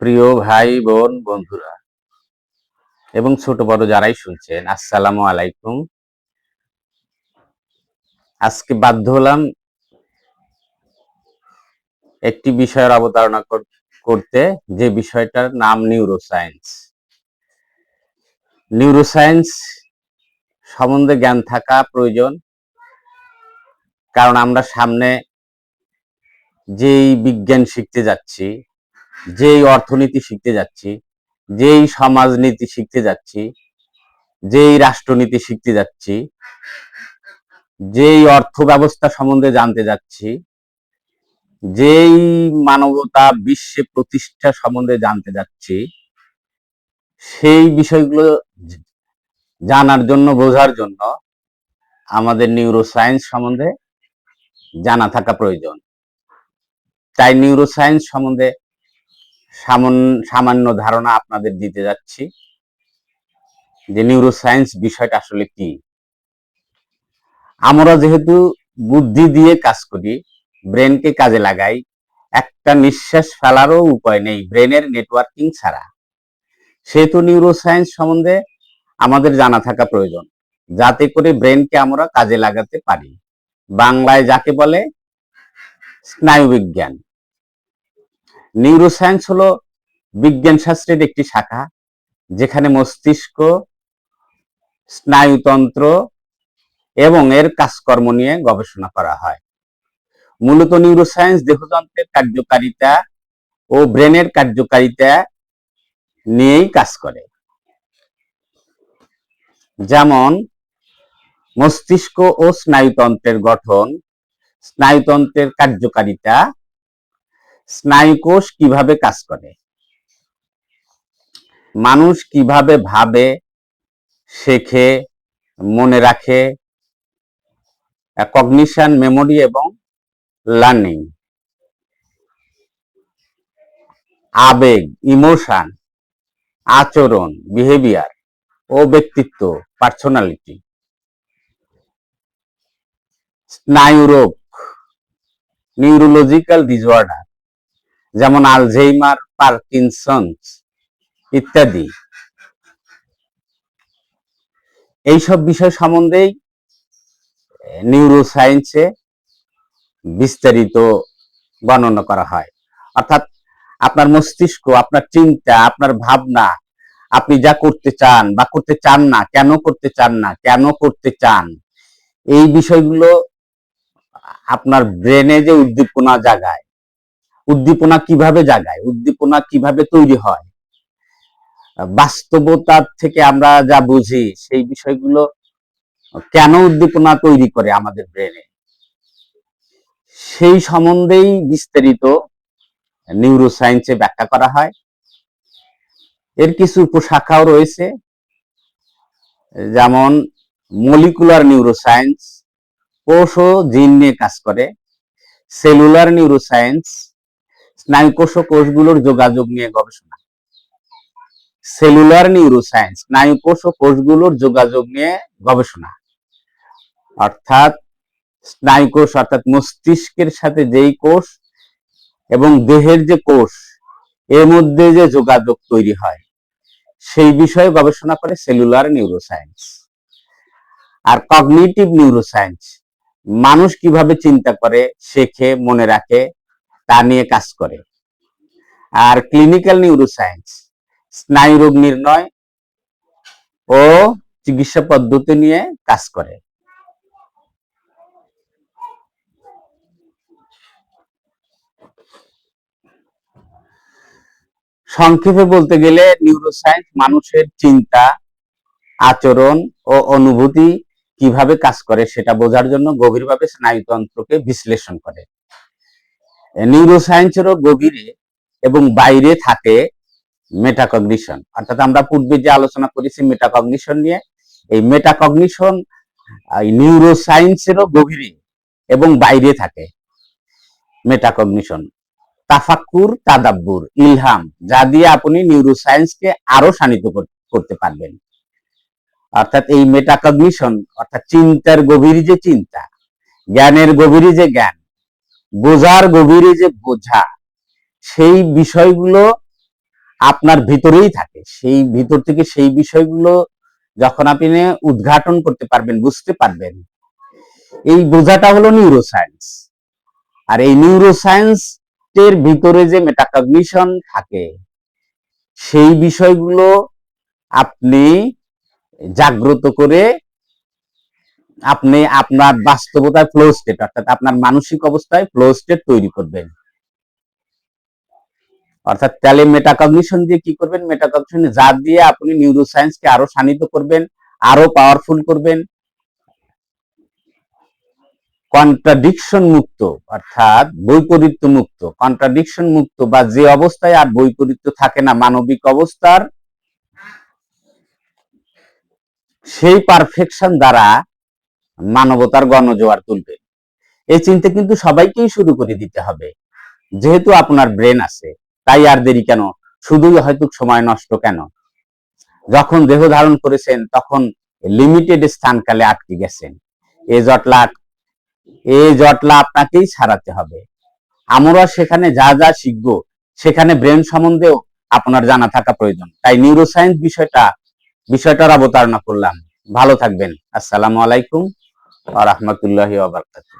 প্রিয় ভাই বোন বন্ধুরা এবং ছোট বড় যারাই শুনছেন, আসসালামু আলাইকুম। আজকে বাধ্য হলাম একটি বিষয়ের অবতারণা করতে, যে বিষয়টার নাম নিউরোসায়েন্স। নিউরোসায়েন্স সম্বন্ধে জ্ঞান থাকা প্রয়োজন, কারণ আমরা সামনে যেই বিজ্ঞান শিখতে যাচ্ছি, যেই অর্থনীতি শিখতে যাচ্ছি, যেই সমাজনীতি শিখতে যাচ্ছি, যেই রাষ্ট্রনীতি শিখতে যাচ্ছি, যেই অর্থ ব্যবস্থা সম্বন্ধে জানতে যাচ্ছি, যেই মানবতা বিশ্বে প্রতিষ্ঠা সম্বন্ধে জানতে যাচ্ছি, সেই বিষয়গুলো জানার জন্য, বোঝার জন্য আমাদের নিউরোসায়েন্স সম্বন্ধে জানা থাকা প্রয়োজন। তাই নিউরোসায়েন্স সম্বন্ধে সামান্য ধারণা আপনাদের দিতে যাচ্ছি, যে নিউরোসায়েন্স বিষয়টা আসলে কি। আমরা যেহেতু বুদ্ধি দিয়ে কাজ করি, ব্রেনকে কাজে লাগাই, একটা নিঃশ্বাস ফেলারও উপায় নেই ব্রেনের নেটওয়ার্কিং ছাড়া, সেহেতু নিউরোসায়েন্স সম্বন্ধে আমাদের জানা থাকা প্রয়োজন, যাতে করে ব্রেনকে আমরা কাজে লাগাতে পারি। বাংলায় যাকে বলে স্নায়ুবিজ্ঞান। নিউরোসায়েন্স হলো বিজ্ঞান শাস্ত্রের একটি শাখা, যেখানে মস্তিষ্ক, স্নায়ুতন্ত্র এবং এর কাজকর্ম নিয়ে গবেষণা করা হয়। মূলত নিউরোসায়েন্স দেহতন্ত্রের কার্যকারিতা ও ব্রেনের কার্যকারিতা নিয়েই কাজ করে। যেমন মস্তিষ্ক ও স্নায়ুতন্ত্রের গঠন, স্নায়ুতন্ত্রের কার্যকারিতা, স্নায়ুকোষ কিভাবে কাজ করে, মানুষ কিভাবে ভাবে, শেখে, মনে রাখে, কগনিশন, মেমোরি এবং লার্নিং, আবেগ, ইমোশন, আচরণ, বিহেভিয়ার ও ব্যক্তিত্ব, পার্সোনালিটি। স্নায়ুরোগ, নিউরোলজিক্যাল ডিসঅর্ডার, যেমন আলঝেইমার, পার্কিনসন্স ইত্যাদি। এইসব বিষয় সম্বন্ধেই নিউরোসায়েন্সে বিস্তারিত বর্ণনা করা হয়। অর্থাৎ আপনার মস্তিষ্ক, আপনার চিন্তা, আপনার ভাবনা, আপনি যা করতে চান বা করতে চান না, কেন করতে চান না, কেন করতে চান, এই বিষয়গুলো আপনার ব্রেনে যে উদ্দীপনা জাগায়, উদ্দীপনা কিভাবে জাগায়, উদ্দীপনা কিভাবে তৈরি হয়, বাস্তবতার থেকে আমরা যা বুঝি সেই বিষয়গুলো কেন উদ্দীপনা তৈরি করে আমাদের ব্রেনে, সেই সম্বন্ধেই বিস্তারিত নিউরোসায়েন্সে ব্যাখ্যা করা হয়। এর কিছু উপশাখাও রয়েছে, যেমন মলিকুলার নিউরোসায়েন্স, কোষ ও জিন নিয়ে কাজ করে। সেলুলার নিউরোসায়েন্স, স্নায়ুকোষ ও কোষগুলোর যোগাযোগ নিয়ে গবেষণা। সেলুলার নিউরোসায়েন্স, স্নায়ুকোষ ও কোষগুলোর যোগাযোগ নিয়ে গবেষণা। অর্থাৎ স্নায়ুকোষ অর্থাৎ মস্তিষ্কের সাথে যেই কোষ এবং দেহের যে কোষ, এর মধ্যে যে যোগাযোগ তৈরি হয়, সেই বিষয়ে গবেষণা করে সেলুলার নিউরোসায়েন্স। আর কগনিটিভ নিউরোসায়েন্স, মানুষ কিভাবে চিন্তা করে, শেখে, মনে রাখে, তা নিয়ে কাজ করে। আর ক্লিনিক্যাল নিউরোসায়েন্স, স্নায়ুরোগ নির্ণয় ও চিকিৎসা পদ্ধতি নিয়ে কাজ করে। সংক্ষেপে বলতে গেলে নিউরোসায়েন্স মানুষের চিন্তা, আচরণ ও অনুভূতি কিভাবে কাজ করে সেটা বোঝার জন্য গভীরভাবে স্নায়ুতন্ত্রকে বিশ্লেষণ করে। নিউরোসায়েন্সেরও গভীরে এবং বাইরে থাকে মেটাকগনিশন, অর্থাৎ আমরা পূর্বে যে আলোচনা করেছি মেটাকগনিশন নিয়ে, এই মেটাকগনিশন নিউরোসায়েন্সেরও গভীরে এবং বাইরে থাকে। মেটাকগনিশন তাফাক্কুর, তাদাব্বুর, ইলহাম, যা দিয়ে আপনি নিউরোসায়েন্সকে আরো শানিত করতে পারবেন। অর্থাৎ এই মেটাকগনিশন অর্থাৎ চিন্তার গভীরে যে চিন্তা, জ্ঞানের গভীরে যে জ্ঞান, বোঝার গভীরে যে বোঝা, সেই বিষয়গুলো আপনার ভিতরেই থাকে। সেই ভিতর থেকে সেই বিষয়গুলো যখন আপনি উদ্ঘাটন করতে পারবেন, বুঝতে পারবেন, এই বোঝাটা হলো নিউরোসায়েন্স। আর এই নিউরোসায়েন্স এর ভিতরে যে মেটাকগনিশন থাকে, সেই বিষয়গুলো আপনি জাগ্রত করে আপনি আপনার বাস্তবতায় ফ্লো স্টেট, অর্থাৎ আপনার মানসিক অবস্থায় ফ্লো স্টেট তৈরি করবেন। অর্থাৎ তাহলে মেটাকগনিশন দিয়ে কি করবেন? মেটাকগনিশন যা দিয়ে আপনি নিউরোসায়েন্সকে আরো শানিত করবেন, আরো পাওয়ারফুল করবেন, কন্ট্রাডিকশন মুক্ত, অর্থাৎ বৈপরীত্য মুক্ত, কন্ট্রাডিকশন মুক্ত, বা যে অবস্থায় আর বৈপরীত্য থাকে না মানবিক অবস্থার, সেই পারফেকশন দ্বারা মানবতার গণজোয়ার তুলবে। এই চিন্তা কিন্তু সবাইকেই শুরু করে দিতে হবে। যেহেতু আপনার ব্রেন আছে, তাই আর দেরি কেন? শুধুই হয়তো সময় নষ্ট কেন? যখন দেহ ধারণ করেছেন তখন লিমিটেড স্থানকালে আটকে গেছেন। এই জটলা আপনাকেই ছাড়াতে হবে। আমরা সেখানে যা যা শিখবো, সেখানে ব্রেন সম্বন্ধেও আপনার জানা থাকা প্রয়োজন। তাই নিউরোসায়েন্স বিষয়টার অবতারণা করলাম। ভালো থাকবেন। আসসালামু আলাইকুম ওয়া রাহমাতুল্লাহি ওয়া বারাকাতুহু।